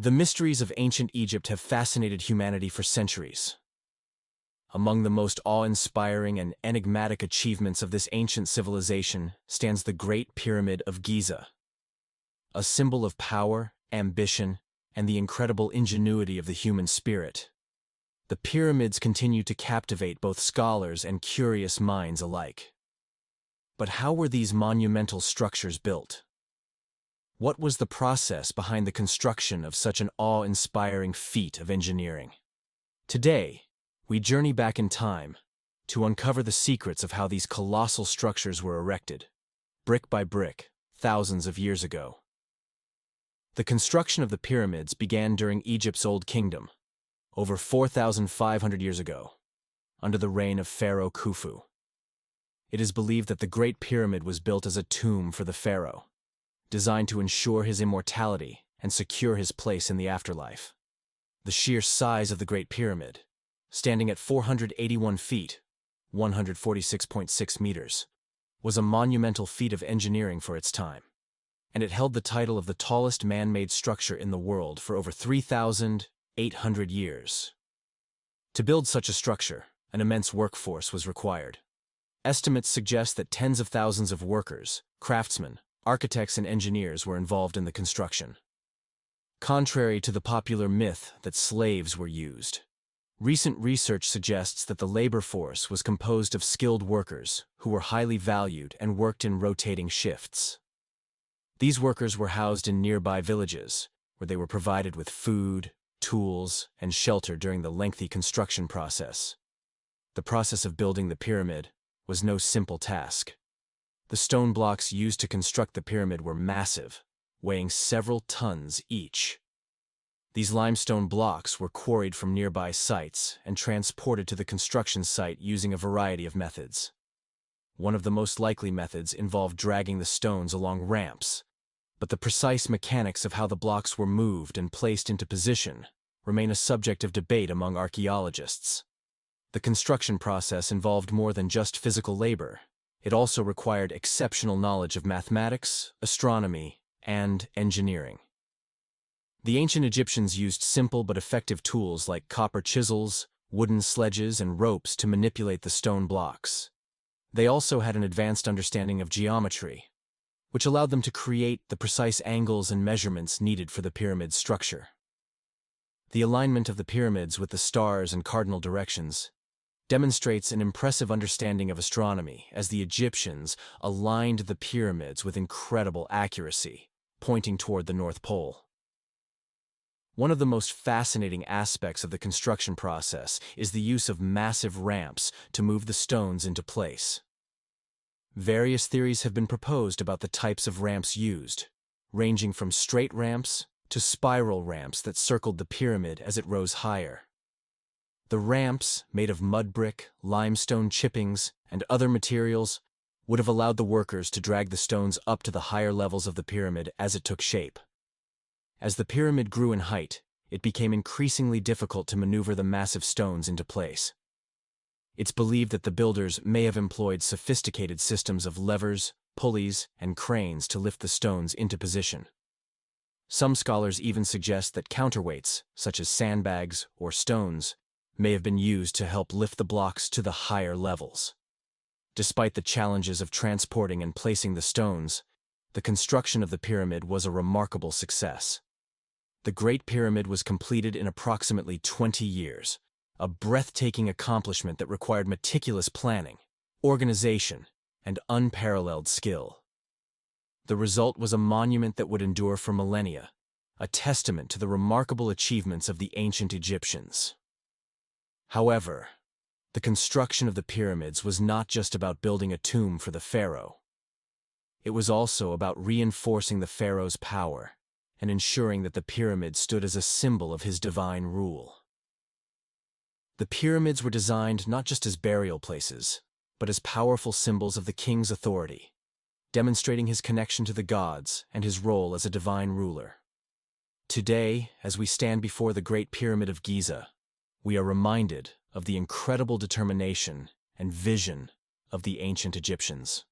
The mysteries of ancient Egypt have fascinated humanity for centuries. Among the most awe-inspiring and enigmatic achievements of this ancient civilization stands the Great Pyramid of Giza, a symbol of power, ambition, and the incredible ingenuity of the human spirit. The pyramids continue to captivate both scholars and curious minds alike. But how were these monumental structures built? What was the process behind the construction of such an awe-inspiring feat of engineering? Today, we journey back in time to uncover the secrets of how these colossal structures were erected, brick by brick, thousands of years ago. The construction of the pyramids began during Egypt's Old Kingdom, over 4,500 years ago, under the reign of Pharaoh Khufu. It is believed that the Great Pyramid was built as a tomb for the pharaoh, designed to ensure his immortality and secure his place in the afterlife. The sheer size of the Great Pyramid, standing at 481 feet, 146.6 meters, was a monumental feat of engineering for its time, and it held the title of the tallest man-made structure in the world for over 3,800 years. To build such a structure, an immense workforce was required. Estimates suggest that tens of thousands of workers, craftsmen, architects, and engineers were involved in the construction. Contrary to the popular myth that slaves were used, recent research suggests that the labor force was composed of skilled workers who were highly valued and worked in rotating shifts. These workers were housed in nearby villages, where they were provided with food, tools, and shelter during the lengthy construction process. The process of building the pyramid was no simple task. The stone blocks used to construct the pyramid were massive, weighing several tons each. These limestone blocks were quarried from nearby sites and transported to the construction site using a variety of methods. One of the most likely methods involved dragging the stones along ramps, but the precise mechanics of how the blocks were moved and placed into position remain a subject of debate among archaeologists. The construction process involved more than just physical labor. It also required exceptional knowledge of mathematics, astronomy, and engineering. The ancient Egyptians used simple but effective tools like copper chisels, wooden sledges, and ropes to manipulate the stone blocks. They also had an advanced understanding of geometry, which allowed them to create the precise angles and measurements needed for the pyramid's structure. The alignment of the pyramids with the stars and cardinal directions demonstrates an impressive understanding of astronomy, as the Egyptians aligned the pyramids with incredible accuracy, pointing toward the North Pole. One of the most fascinating aspects of the construction process is the use of massive ramps to move the stones into place. Various theories have been proposed about the types of ramps used, ranging from straight ramps to spiral ramps that circled the pyramid as it rose higher. The ramps, made of mud brick, limestone chippings, and other materials, would have allowed the workers to drag the stones up to the higher levels of the pyramid as it took shape. As the pyramid grew in height, it became increasingly difficult to maneuver the massive stones into place. It's believed that the builders may have employed sophisticated systems of levers, pulleys, and cranes to lift the stones into position. Some scholars even suggest that counterweights, such as sandbags or stones, may have been used to help lift the blocks to the higher levels. Despite the challenges of transporting and placing the stones, the construction of the pyramid was a remarkable success. The Great Pyramid was completed in approximately 20 years, a breathtaking accomplishment that required meticulous planning, organization, and unparalleled skill. The result was a monument that would endure for millennia, a testament to the remarkable achievements of the ancient Egyptians. However, the construction of the pyramids was not just about building a tomb for the pharaoh. It was also about reinforcing the pharaoh's power and ensuring that the pyramid stood as a symbol of his divine rule. The pyramids were designed not just as burial places, but as powerful symbols of the king's authority, demonstrating his connection to the gods and his role as a divine ruler. Today, as we stand before the Great Pyramid of Giza, we are reminded of the incredible determination and vision of the ancient Egyptians.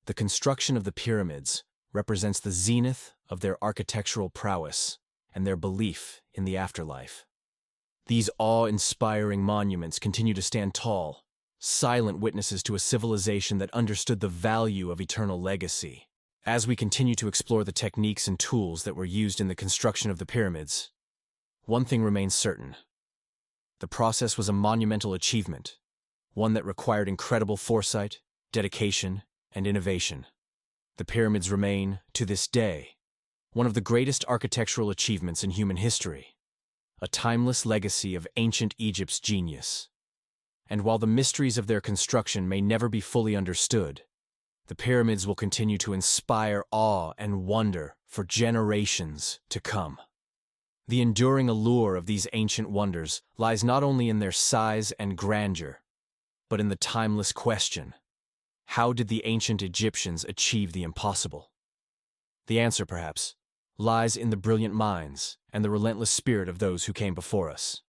The construction of the pyramids represents the zenith of their architectural prowess and their belief in the afterlife. These awe-inspiring monuments continue to stand tall, silent witnesses to a civilization that understood the value of eternal legacy. As we continue to explore the techniques and tools that were used in the construction of the pyramids, one thing remains certain. The process was a monumental achievement, one that required incredible foresight, dedication, and innovation. The pyramids remain, to this day, one of the greatest architectural achievements in human history, a timeless legacy of ancient Egypt's genius. And while the mysteries of their construction may never be fully understood, the pyramids will continue to inspire awe and wonder for generations to come. The enduring allure of these ancient wonders lies not only in their size and grandeur, but in the timeless question: how did the ancient Egyptians achieve the impossible? The answer, perhaps, lies in the brilliant minds and the relentless spirit of those who came before us.